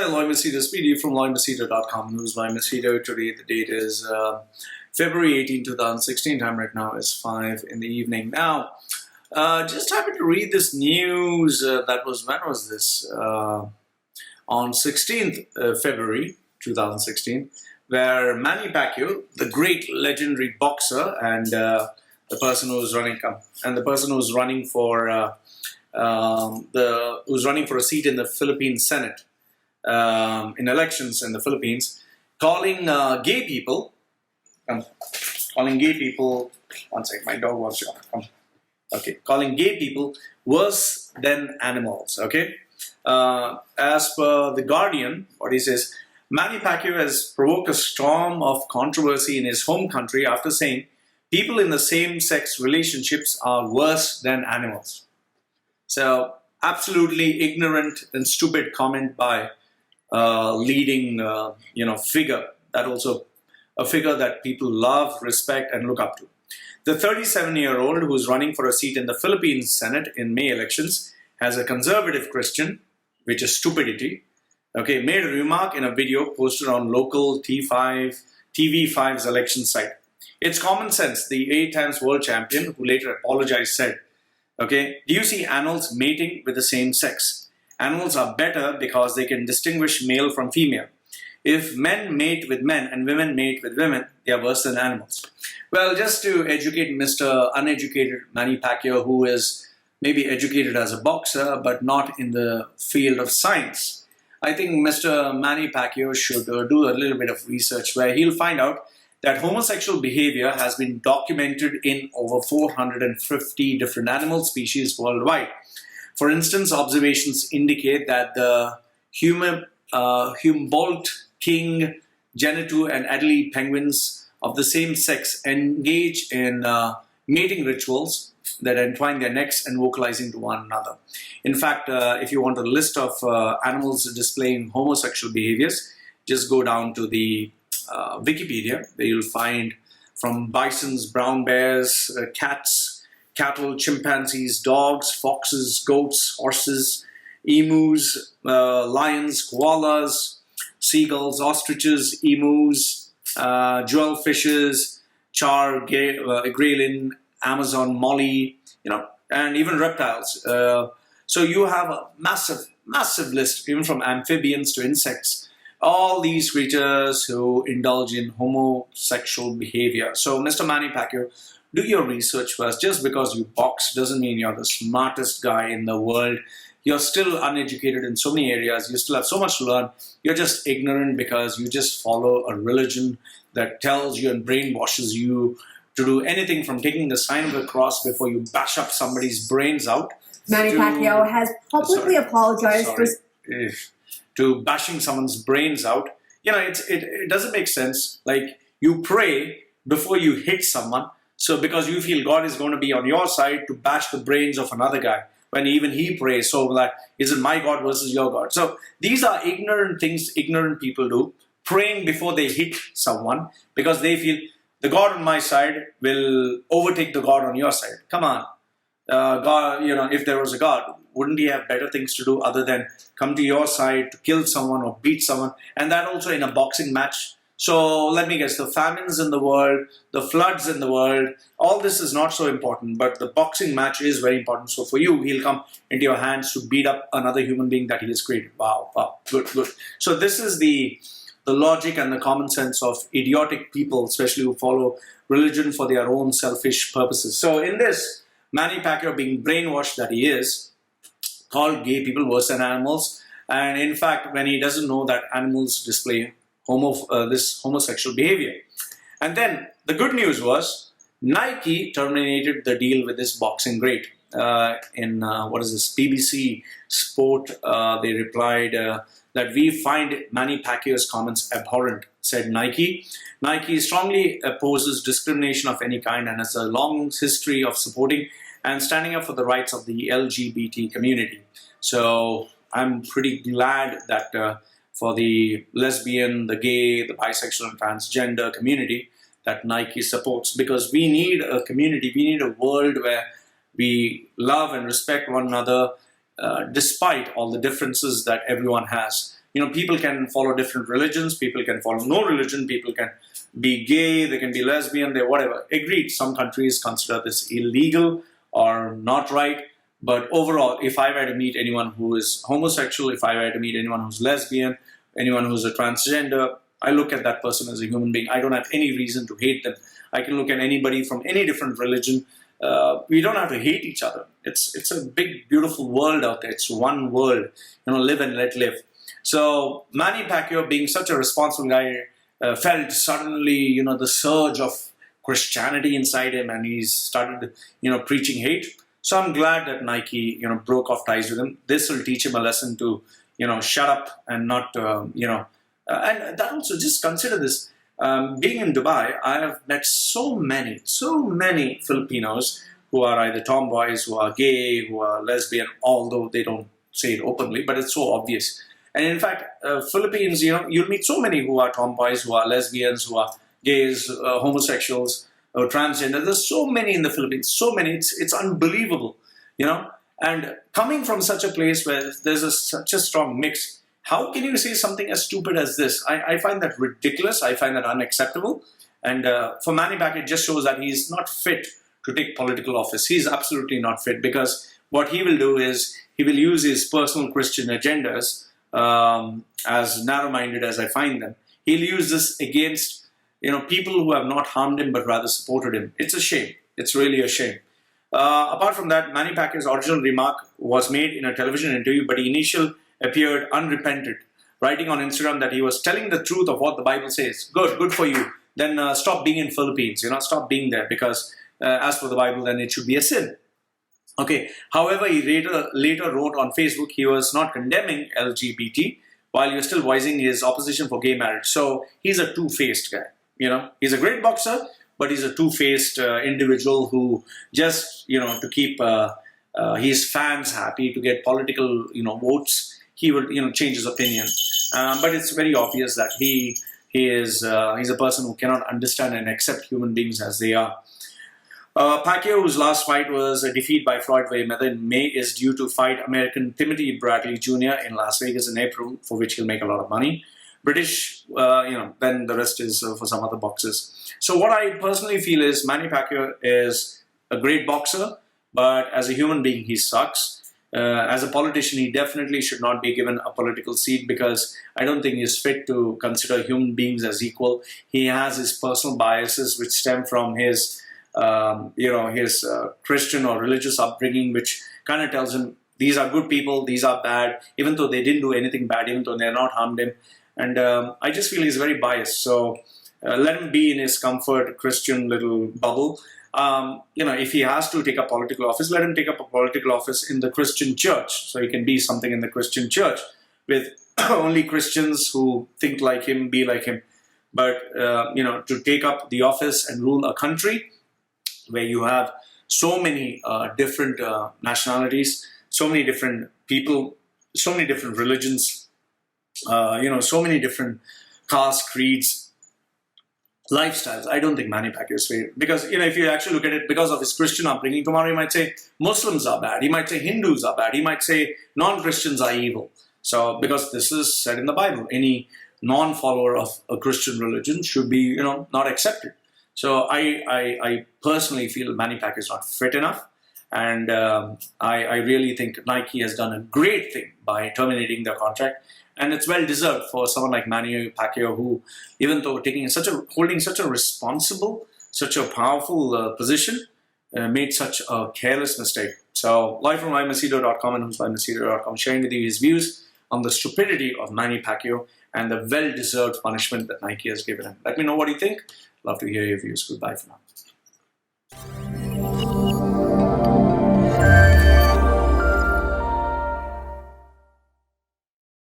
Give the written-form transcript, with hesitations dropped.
Loy Machedo speaking from loymachedo.com. News by Machedo. Today the date is February 18, 2016. Time right now is 5 in the evening. Now, just happened to read this news that was, when was this? On 16th February 2016, where Manny Pacquiao, the great legendary boxer, and the person who's running for who's running for a seat in the Philippine Senate in elections in the Philippines, calling gay people. Calling gay people. One second, my dog wants to come. Okay, calling gay people worse than animals. Okay, as per The Guardian, what he says, Manny Pacquiao has provoked a storm of controversy in his home country after saying people in the same-sex relationships are worse than animals. So, absolutely ignorant and stupid comment by leading, figure. That also a figure that people love, respect, and look up to. The 37-year-old who is running for a seat in the Philippine Senate in May elections has a conservative Christian, which is stupidity. Okay, made a remark in a video posted on local TV5's election site. It's common sense, the 8 times world champion, who later apologized, said, okay, do you see animals mating with the same sex? Animals are better because they can distinguish male from female. If men mate with men and women mate with women, they are worse than animals. Well, just to educate Mr. Uneducated Manny Pacquiao, who is maybe educated as a boxer, but not in the field of science, I think Mr. Manny Pacquiao should do a little bit of research where he'll find out that homosexual behavior has been documented in over 450 different animal species worldwide. For instance, observations indicate that the Humboldt king, Genitou, and Adelie penguins of the same sex engage in mating rituals that entwine their necks and vocalizing to one another. In fact, if you want a list of animals displaying homosexual behaviors, just go down to the Wikipedia, where you'll find from bisons, brown bears, cats, cattle, chimpanzees, dogs, foxes, goats, horses, emus, lions, koalas, seagulls, ostriches, emus, jewelfishes, grayling, Amazon molly, and even reptiles. So you have a massive list, even from amphibians to insects. All these creatures who indulge in homosexual behavior. So, Mr. Manny Pacquiao, do your research first. Just because you box doesn't mean you're the smartest guy in the world. You're still uneducated in so many areas. You still have so much to learn. You're just ignorant because you just follow a religion that tells you and brainwashes you to do anything from taking the sign of the cross before you bash up somebody's brains out. Manny Pacquiao has publicly apologized for... to bashing someone's brains out. It doesn't make sense. Like, you pray before you hit someone, so because you feel God is going to be on your side to bash the brains of another guy, when even he prays, so that isn't my God versus your God. So these are ignorant things ignorant people do, praying before they hit someone, because they feel the God on my side will overtake the God on your side. Come on. God, if there was a God, wouldn't he have better things to do other than come to your side to kill someone or beat someone? And that also in a boxing match. So let me guess, the famines in the world, the floods in the world, all this is not so important, but the boxing match is very important. So for you, he'll come into your hands to beat up another human being that he has created. Wow, good. So this is the logic and the common sense of idiotic people, especially who follow religion for their own selfish purposes. So in this, Manny Pacquiao, being brainwashed that he is, called gay people worse than animals, and in fact, when he doesn't know that animals display this homosexual behavior. And then the good news was Nike terminated the deal with this boxing great. BBC Sport, they replied that we find Manny Pacquiao's comments abhorrent, said Nike. Nike strongly opposes discrimination of any kind and has a long history of supporting and standing up for the rights of the LGBT community. So I'm pretty glad that for the lesbian, the gay, the bisexual and transgender community that Nike supports, because we need a community, we need a world where we love and respect one another despite all the differences that everyone has. people can follow different religions, people can follow no religion, people can be gay, they can be lesbian, they whatever. Agreed, some countries consider this illegal or not right. But overall, if I were to meet anyone who is homosexual, if I were to meet anyone who's lesbian, anyone who's a transgender, I look at that person as a human being. I don't have any reason to hate them. I can look at anybody from any different religion. We don't have to hate each other. It's a big, beautiful world out there. It's one world. Live and let live. So Manny Pacquiao, being such a responsible guy, felt suddenly, the surge of Christianity inside him, and he started, preaching hate. So I'm glad that Nike, broke off ties with him. This will teach him a lesson to, shut up and not, and that also, just consider this. Being in Dubai, I have met so many Filipinos who are either tomboys, who are gay, who are lesbian, although they don't say it openly, but it's so obvious. And in fact, Philippines, you'll meet so many who are tomboys, who are lesbians, who are gays, homosexuals, or transgender. There's so many in the Philippines, so many. It's unbelievable, And coming from such a place where there's such a strong mix, how can you say something as stupid as this? I find that ridiculous. I find that unacceptable. And for Manny Pacquiao, it just shows that he's not fit to take political office. He's absolutely not fit, because what he will do is he will use his personal Christian agendas, as narrow-minded as I find them. He'll use this against people who have not harmed him but rather supported him. It's a shame. It's really a shame. Apart from that, Manny Pacquiao's original remark was made in a television interview, but he initially appeared unrepentant, writing on Instagram that he was telling the truth of what the Bible says. Good for you. Then stop being in Philippines. Stop being there, because as for the Bible, then it should be a sin. Okay. However, he later wrote on Facebook he was not condemning LGBT, while he was still voicing his opposition for gay marriage. So he's a two-faced guy. He's a great boxer, but he's a two-faced individual who just, to keep his fans happy, to get political, votes, he would, change his opinion. But it's very obvious that he's a person who cannot understand and accept human beings as they are. Pacquiao, whose last fight was a defeat by Floyd Mayweather in May, is due to fight American Timothy Bradley Jr. in Las Vegas in April, for which he'll make a lot of money. British, then the rest is for some other boxers. So what I personally feel is Manny Pacquiao is a great boxer, but as a human being, he sucks. As a politician, he definitely should not be given a political seat, because I don't think he's fit to consider human beings as equal. He has his personal biases which stem from his Christian or religious upbringing, which kind of tells him these are good people, these are bad, even though they didn't do anything bad, even though they're not harmed him. And I just feel he's very biased. So let him be in his comfort Christian little bubble. If he has to take up political office, let him take up a political office in the Christian church. So he can be something in the Christian church with only Christians who think like him, be like him. But, to take up the office and rule a country where you have so many different nationalities, so many different people, so many different religions, so many different castes, creeds, lifestyles. I don't think Manny Pacquiao is fair. Because, if you actually look at it, because of his Christian upbringing, tomorrow he might say Muslims are bad. He might say Hindus are bad. He might say non-Christians are evil. So, because this is said in the Bible, any non-follower of a Christian religion should be, not accepted. So I personally feel Manny Pacquiao is not fit enough, and I really think Nike has done a great thing by terminating their contract, and it's well deserved for someone like Manny Pacquiao, who, even though holding such a responsible, such a powerful position, made such a careless mistake. So Loy from LoyMachedo.com and who's LoyMachedo.com sharing with you his views on the stupidity of Manny Pacquiao and the well-deserved punishment that Nike has given him. Let me know what you think. Love to hear your views. Goodbye for now.